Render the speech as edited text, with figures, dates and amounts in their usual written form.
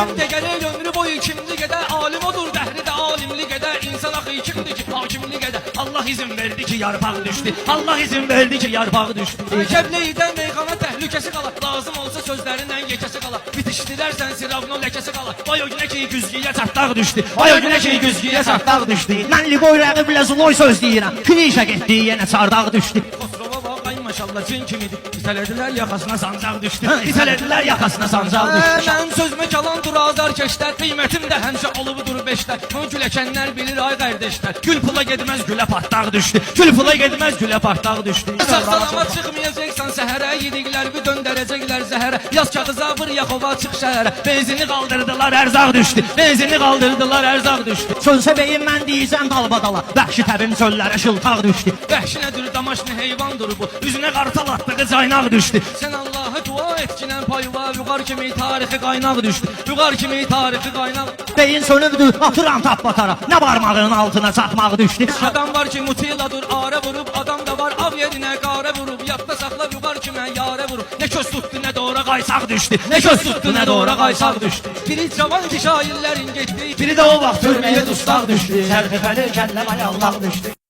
De gerek ömrü boyu kimlik eder, alim odur dehri de alimlik eder. İnsan akı kimdir ki hakimlik eder. Allah izin verdi ki yarpağı düştü. Allah izin verdi ki yarpağı düştü. Keble'den meyhana təhlükəsi qalar. Lazım olsa sözlərindən yekəsi qalar. Bitişdilərsən siravno ləkəsi qalar. Vay o günə ki güzgüyə çartdaq düşdü. Vay o günə ki güzgüyə çartdaq düşdü. Mənli boy rəqiblə zloy söz deyirəm. Klişə getdi, yenə çardaq düşdü. Xosrova bax, ay maşallah cin kimidir. İtələdilər yaxasına sancaq düşdü. İtələdilər yaxasına sancaq düşdü. Mən sözümə kalan dur azar keşlər. Qiymətim də həmişə olubudur beşlər. Bu güləkənlər bilir ay qardeşlər. Gül pula getməz gülə partdaq düşdü. Gül pula getməz gülə partdaq düşdü. Sağ-salama çıxmayacaqsan səhərə. Yediklər bir döndərəcəklər zəhərə. Yaz kağıza vır yaxova çıx şəhərə. Benzini qaldırdılar ərzaq düşdü. Benzini qaldırdılar ərzaq düşdü. Sönsə beyin mən deyəcəm dalbadala. Vəhşi təbim çöllərə şıltaq düşdü. Vəhşi nədir damaşlı heyvandır bu. Üzünə qartal atdığı caynaq düşdü. Sən Allah'a dua et ki payı var. Yuqar kimi tarixi qaynaq düşdü. Yuqar kimi tarixi qaynaq. Beyin sönübdü, atıram tap batara. Nə barmağının altına çaxmaq düşdü. Adam var ki mutiladır ara vurub. Adam da var av yerinə qara vurub. Yadda saxla yuqar kimi yara vurub. Nə köz tutdu nə doğra qaysaq düşdü. Nə köz tutdu nə doğra qaysaq düşdü. Biri cavan ki şairlərin getdi. Biri də o vaxt türməyə dustaq düşdü. Sərxifəli kəlləm ayallaq düşdü.